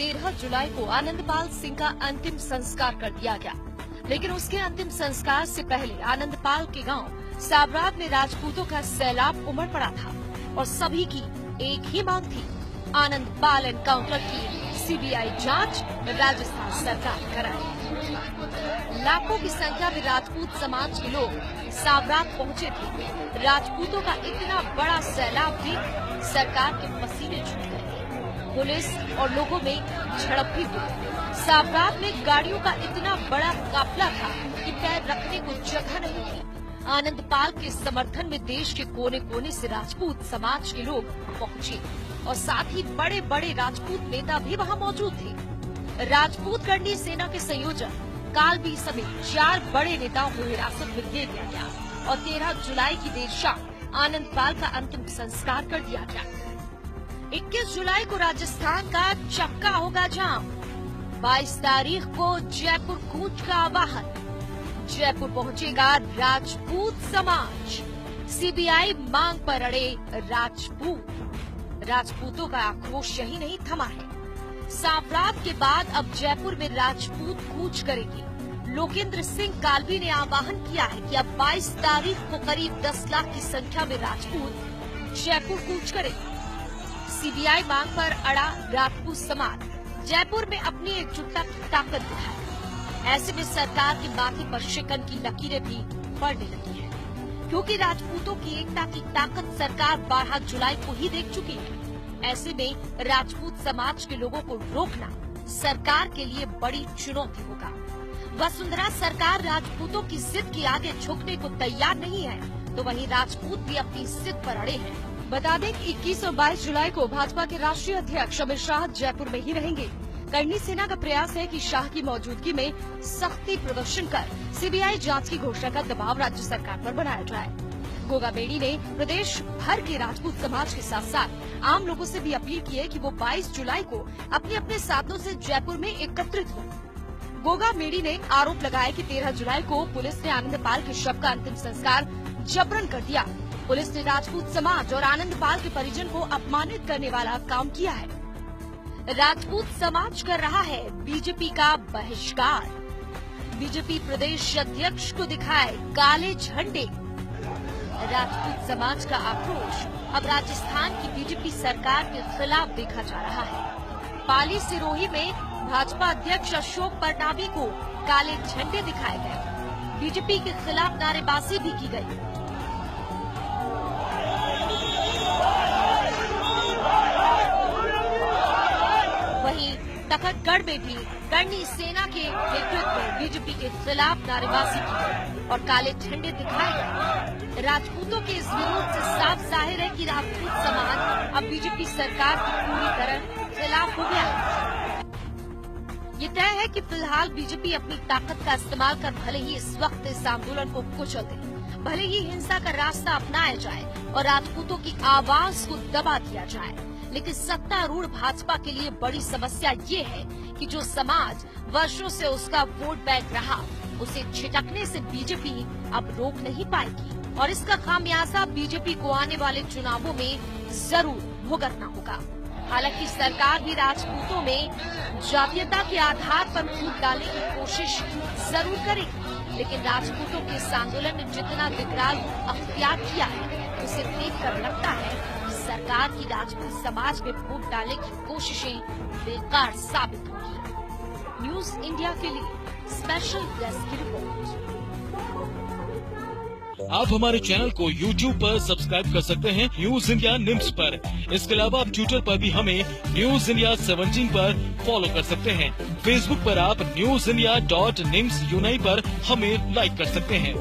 13 जुलाई को आनंदपाल सिंह का अंतिम संस्कार कर दिया गया, लेकिन उसके अंतिम संस्कार से पहले आनंदपाल के गांव साबरात में राजपूतों का सैलाब उमड़ पड़ा था और सभी की एक ही मांग थी, आनंदपाल एनकाउंटर की सीबीआई जांच राजस्थान सरकार कराए। लाखों की संख्या में राजपूत समाज के लोग साबरात पहुंचे थे। राजपूतों का इतना बड़ा सैलाब देख सरकार के पसीने छूट गए। पुलिस और लोगों में झड़प भी हुई। साबरात में गाड़ियों का इतना बड़ा काफिला था कि पैर रखने को जगह नहीं थी। आनंदपाल के समर्थन में देश के कोने कोने से राजपूत समाज के लोग पहुंचे और साथ ही बड़े बड़े राजपूत नेता भी वहां मौजूद थे। राजपूत गढ़नी सेना के संयोजक कालबी समेत 4 बड़े नेताओं को हिरासत में ले लिया गया और 13 जुलाई की देर शाम आनंदपाल का अंतिम संस्कार कर दिया गया। 21 जुलाई को राजस्थान का चक्का होगा जाम। 22 तारीख को जयपुर कूच का आवाहन। जयपुर पहुंचेगा राजपूत समाज। सीबीआई मांग पर अड़े राजपूतों का आक्रोश यही नहीं थमा है। साबरात के बाद अब जयपुर में राजपूत कूच करेंगे। लोकेंद्र सिंह कालबी ने आह्वान किया है कि अब 22 तारीख को करीब 10 लाख की संख्या में राजपूत जयपुर कूच करेंगे। सीबीआई मांग पर अड़ा राजपूत समाज जयपुर में अपनी एकजुटता की ताकत दिखाए। ऐसे में सरकार के माथे पर शिकन की लकीरें भी पड़ने लगी है, क्योंकि राजपूतों की एकता की ताकत सरकार 12 जुलाई को ही देख चुकी है। ऐसे में राजपूत समाज के लोगों को रोकना सरकार के लिए बड़ी चुनौती होगा। वसुंधरा सरकार राजपूतों की जिद के आगे झुकने को तैयार नहीं है, तो वहीं राजपूत भी अपनी जिद पर अड़े हैं। बता दें कि 21 और 22 जुलाई को भाजपा के राष्ट्रीय अध्यक्ष अमित शाह जयपुर में ही रहेंगे। करनी सेना का प्रयास है कि शाह की मौजूदगी में सख्ती प्रदर्शन कर सीबीआई जांच की घोषणा का दबाव राज्य सरकार पर बनाया जाए। गोगा बेड़ी ने प्रदेश भर के राजपूत समाज के साथ साथ आम लोगों से भी अपील की है कि वो 22 जुलाई को अपने अपने साधनों से जयपुर में एकत्रित हो। गोगा मेड़ी ने आरोप लगाया कि 13 जुलाई को पुलिस ने आनंदपाल के शव का अंतिम संस्कार जबरन कर दिया। पुलिस ने राजपूत समाज और आनंदपाल के परिजन को अपमानित करने वाला काम किया है। राजपूत समाज कर रहा है बीजेपी का बहिष्कार। बीजेपी प्रदेश अध्यक्ष को दिखाए काले झंडे। राजपूत समाज का आक्रोश अब राजस्थान की बीजेपी सरकार के खिलाफ देखा जा रहा है। पाली सिरोही में भाजपा अध्यक्ष अशोक परनामी को काले झंडे दिखाए गए। बीजेपी के खिलाफ नारेबाजी भी की गई। वहीं तखतगढ़ में भी करनी सेना के नेतृत्व में बीजेपी के खिलाफ नारेबाजी की गई और काले झंडे दिखाए गए। राजपूतों के इस विरोध से साफ जाहिर है कि राजपूत समाज अब बीजेपी सरकार की पूरी तरह खिलाफ हो गया है। ये तय है कि फिलहाल बीजेपी अपनी ताकत का इस्तेमाल कर भले ही इस वक्त इस आंदोलन को कुचल दे, भले ही हिंसा का रास्ता अपनाया जाए और राजपूतों की आवाज को दबा दिया जाए, लेकिन सत्तारूढ़ भाजपा के लिए बड़ी समस्या ये है कि जो समाज वर्षों से उसका वोट बैंक रहा, उसे छिटकने से बीजेपी अब रोक नहीं पाएगी और इसका खामियाजा बीजेपी को आने वाले चुनावों में जरूर भुगतना होगा। हालांकि सरकार भी राजपूतों में जातीयता के आधार पर फूट डालने की कोशिश जरूर करेगी, लेकिन राजपूतों के इस आंदोलन ने जितना विकराल अख्तियार किया है, उसे देखकर लगता है कि सरकार की राजपूत समाज में फूट डालने की कोशिशें बेकार साबित होंगी। न्यूज इंडिया के लिए स्पेशल डेस्क की रिपोर्ट। आप हमारे चैनल को YouTube पर सब्सक्राइब कर सकते हैं न्यूज इंडिया निम्स पर। इसके अलावा आप ट्विटर पर भी हमें न्यूज इंडिया 17 पर फॉलो कर सकते हैं। फेसबुक पर आप newsindia.nimsuni पर हमें लाइक कर सकते हैं।